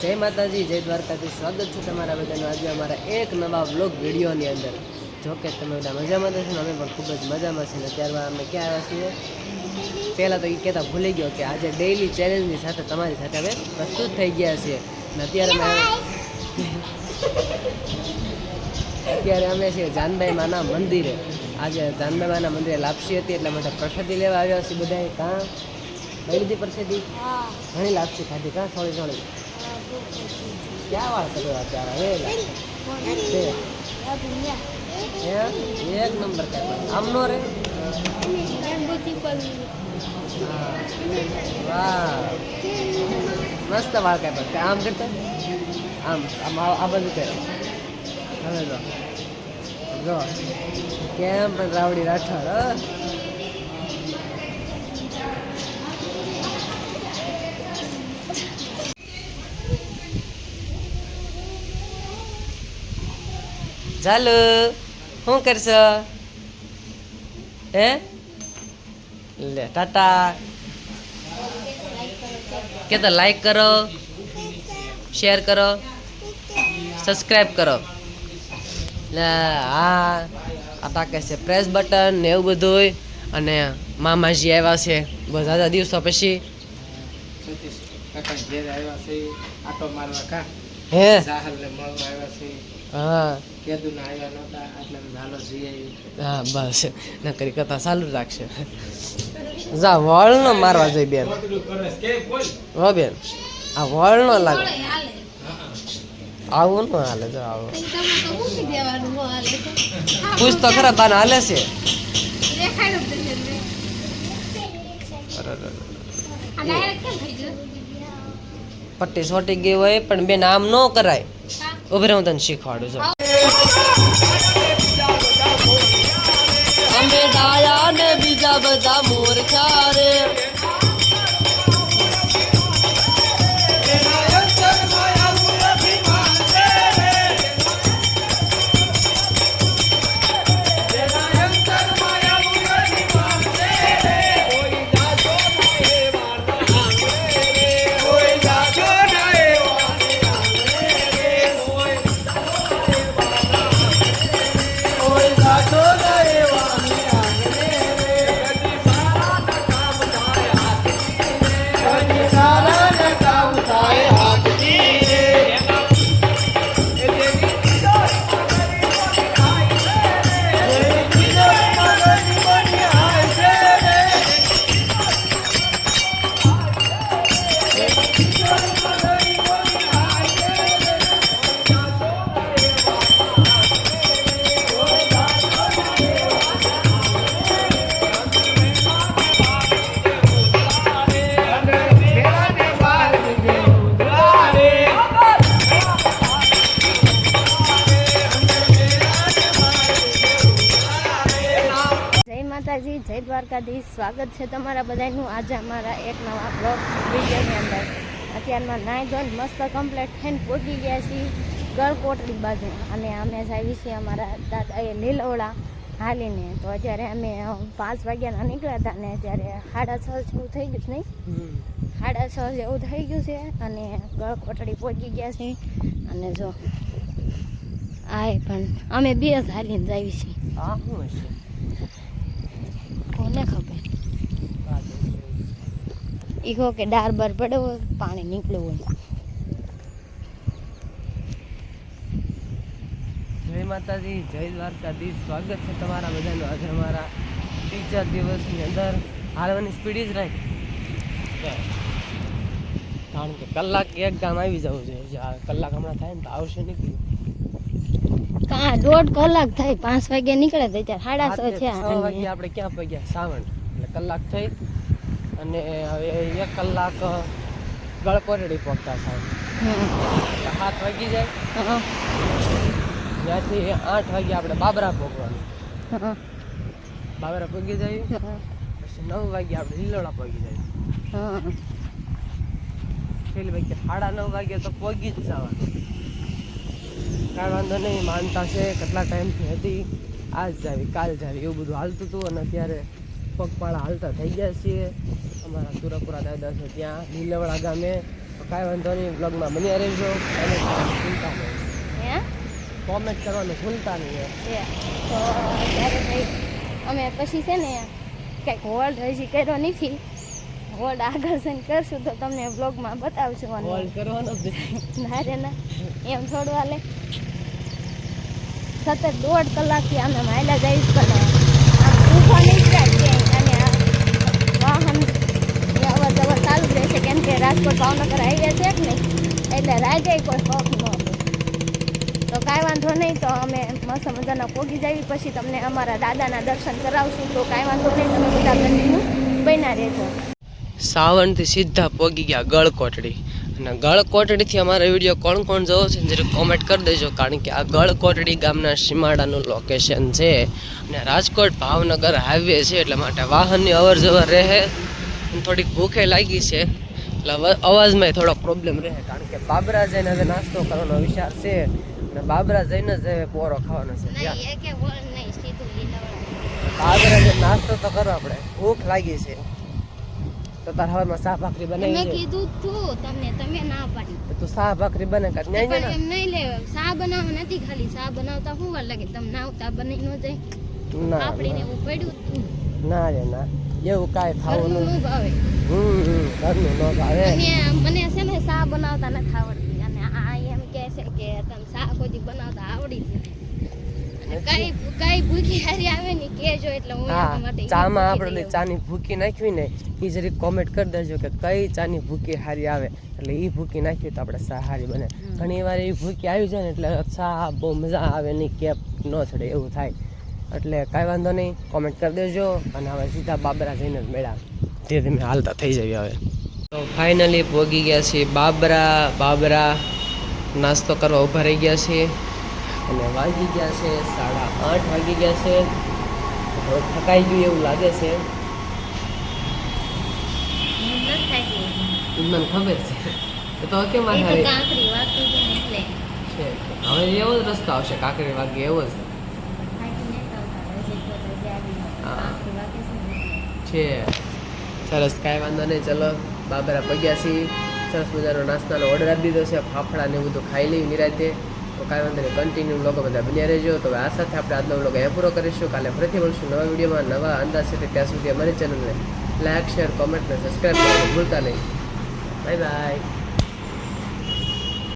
જય માતાજી, જય દ્વારકાથી. સ્વાગત છે તમારા બધાનું આજે અમારા એક નવા વ્લોગ વિડીયોની અંદર. જો કે તમે બધા મજામાં થશો ને અમે પણ ખૂબ જ મજામાં છીએ. ત્યારબાદ અમે ક્યાં આવ્યા છીએ પહેલાં તો એ કહેતા ભૂલી ગયો કે આજે ડેઇલી ચેલેન્જની સાથે તમારી સાથે અમે પ્રસ્તુત થઈ ગયા છીએ. ને અત્યારે અમે છીએ જાનબાઈ માના મંદિરે. આજે જાનબાઈ માના મંદિરે લાપસી હતી એટલા માટે પ્રસાદી લેવા આવ્યા છીએ બધા. કાં કઈ લીધી પ્રસાદી? ઘણી લાપસી ખાધી. કાં સોળી ક્યાં વાત કરો અત્યારે એક નંબર કાંઈ આમ નો રે. વાહ મસ્ત વાળ કાંઈ આમ કરતા આમ આમ આ બધું કરે. હવે જો કેમ પણ રાવડી રાઠોડ ચાલો શું કરશો હે? લે ટાટા કે તો લાઈક કરો, શેર કરો, સબસ્ક્રાઈબ કરો. હા આ કે છે પ્રેસ બટન ને એવું બધું. અને મામાજી આવ્યા છે બસ આજા દિવસો પછી. હે હા હા બસ નકરી કથા ચાલુ રાખશે. જા વળ નો મારવા જઈ બેન. હો બેન આ વળ નો લાગે. આવું ન હાલે. જો આવું પૂછ તો ખરા બાને હાલે છે. પટ્ટી સોટી ગઈ હોય પણ બેન આમ ન કરાય. ઉભરે હું તને શીખવાડું છું. અમે ડાયા ને બીજા બધા મોરચા રે. જય દ્વારકાધીશ. સ્વાગત છે તમારા બધાનું આજે અમારા એક નવા બ્લોગ વિડીયોની અંદર. અત્યારમાં નાઈ ધોઈને મસ્ત કમ્પ્લીટ થઈને પહોંચી ગયા છીએ ગળકોટડી બાજુ. અને અમે આવી છીએ અમારા દાદાએ લીલવડા હાલીને. તો અત્યારે અમે 5 વાગ્યાના નીકળ્યા હતા ને અત્યારે 6:30 જેવું થઈ ગયું છે નહીં? 6:30 જેવું થઈ ગયું છે અને ગળકોટડી પહોંચી ગયા છીએ. અને જો આ પણ અમે 2 જ હાલીને જ આવી છીએ. હા શું હશે કોને ખબર. ઈકો કે ડાર બાર પડ્યો હોય પાણી નીકળ્યું હોય. જય માતાજી, જય દ્વારકાધીશ. સ્વાગત છે તમારા બધાનું આજે અમારા ત્રીજા દિવસની અંદર. હાલવાની સ્પીડ જ રાખ કારણ કે કલાક એક ગામ આવી જવું જોઈએ. કલાક હમણાં થાય ને તો આવશે નીકળી. 1.5 કલાક થાય. 5 વાગે નીકળે તો ત્યારે 6:30 થયા. 6 વાગે આપણે ક્યાં પગ્યા? સાવણ. એટલે કલાક થઈ અને હવે 1 કલાક ગળકોટડી પહોંચતા થાય. 7 વાગી જાય. ત્યાંથી 8 વાગે આપણે બાબરા પહોંચવાનું. બાબરા પહોંચી જાય પછી 9 વાગે આપણે લીલોડા પહોંચી જાય. પેલી વાગે 9:30 વાગે તો પહોંચી જ જવાનું. કાંઈ વાંધો નહીં. માનતા છે કેટલા ટાઈમથી હતી આજ જાવી કાલ જાવી એવું બધું હાલતું હતું. અને અત્યારે પગપાળા હાલતા થઈ ગયા છીએ. અમારા સુરપુરા દાદા છે ત્યાં લીલવડા ગામે તો કાંઈ વાંધો નહીં, બ્લોગમાં બન્યા રહેજો અને ભૂલતા નહીં, હે કોમેન્ટ કરવાનું ભૂલતા નહીં. છે તો ત્યારે ભાઈ અમે પછી છે ને કંઈક હોલ્ડ હજી કર્યો નથી, હોલ્ડ આગળ જઈને કરશું તો તમને બ્લોગમાં બતાવશું. અને કોલ કરવાનો જ ના રે ના એમ થોડું હાલે. સતત 1.5 કલાકથી અમે માયલા જઈશ પણ આમ ઊભા નહીં થાય અને આ વાહન અવર જવર ચાલુ જ રહેશે, કેમ કે રાજકોટ ભાવનગર હાઈવે છે કે નહીં એટલે રાજે કોઈ શોખ ન હોય. તો કાંઈ વાંધો નહીં, તો અમે મસ્ત મજાના પોગી જાવી, પછી તમને અમારા દાદાના દર્શન કરાવશું. તો કાંઈ વાંધો નહીં, તમે બધા કન્ટિન્યુ બન્યા રહેજો. સાવનથી સીધા પોગી ગયા ગળકોટડી, અને ગળકોટડીથી અમારો વિડીયો કોણ કોણ જોવો છે જરા કોમેન્ટ કરી દેજો, કારણ કે આ ગળકોટડી ગામના સીમાડાનું લોકેશન છે અને રાજકોટ ભાવનગર હાઈવે છે, એટલે માટે વાહનની અવર જવર રહે. થોડીક ભૂખે લાગી છે એટલે અવાજમાં થોડોક પ્રોબ્લેમ રહે, કારણ કે બાબરા જઈને હવે નાસ્તો કરવાનો વિચાર છે અને બાબરા જઈને જ હવે પોરો ખાવાનો છે. બાબરા જઈને નાસ્તો તો કરો, આપણે ભૂખ લાગી છે. તો તાર હવારમાં શાહ ભાખરી બનાવી મેં કીધું તું તમને, તમે ના પાડી. તું શાહ ભાખરી બને કાઢ ન્યાય પણ ને એમ નહીં લે, શા બનાવવા નથી, ખાલી શા બનાવતા શું વાર લાગે? તમે નાવતા બની ન જાય ના આપડીને એવું પડ્યું તું. ના રે ના, એવું કાંઈ ખાવું ઘરનું ન ભાવે. ઘરનું ન ભાવે. અને મને છે ને શા બનાવતા નથી આવડતી, અને આ એમ કહે છે કે તમે શા કોઈ બનાવતા આવડી જાય. કઈ ભૂખી હારી આવે ને કેજો, એટલે હું એના માટે ચામાં આપણે ચાની ભૂકી નાખવી ને એ જરીક કોમેન્ટ કરી દેજો કે કઈ ચાની ભૂકી હારી આવે, એટલે એ ભૂકી નાખવી તો આપણે ચા હારી બને. ઘણી વાર એવી ભૂકી આવી જાય ને એટલે ચા બહુ મજા આવે નહીં, કેપ ન ચડે એવું થાય. એટલે કાંઈ વાંધો નહીં, કોમેન્ટ કરી દેજો. અને હવે સીધા બાબરા જઈને જ મેળા ધીરે ધીમે હાલતા થઈ જાય. હવે તો ફાઇનલી પહોંચી ગયા છીએ બાબરા નાસ્તો કરવા ઊભા રહી ગયા છીએ અને વાગી ગયા છે 8:30 વાગી ગયા છે. થોડુંક થકાઈ ગયું એવું લાગે છે, મને ખબર છે. તો કેમ કાંકરી વાગતી એટલે છે હવે એવો જ રસ્તો આવશે, કાંકરી વાગે એવો જ છે. સરસ, કાંઈ વાંધો નહીં. ચલો બાબરા પગ્યા છીએ, સરસ મજાનો નાસ્તાનો ઓર્ડર આપી દીધો છે, ફાફડા ને બધું ખાઈ લઈ નિરાતે. તો કાંઈ વાંધો નહીં, કન્ટિન્યુ લોકો બધા બન્યા રહેજો. તો આ સાથે આપણે આજનો વ્લોગ અહીંયા પૂરો કરીશું. કાલે ફરીથી મળશું નવા વિડીયોમાં, નવા અંદાજ સાથે. ત્યાં સુધી અમારી ચેનલને લાઈક, શેર, કોમેન્ટ અને સબસ્ક્રાઈબ કરવાનું ભૂલતા નહીં. Bye bye.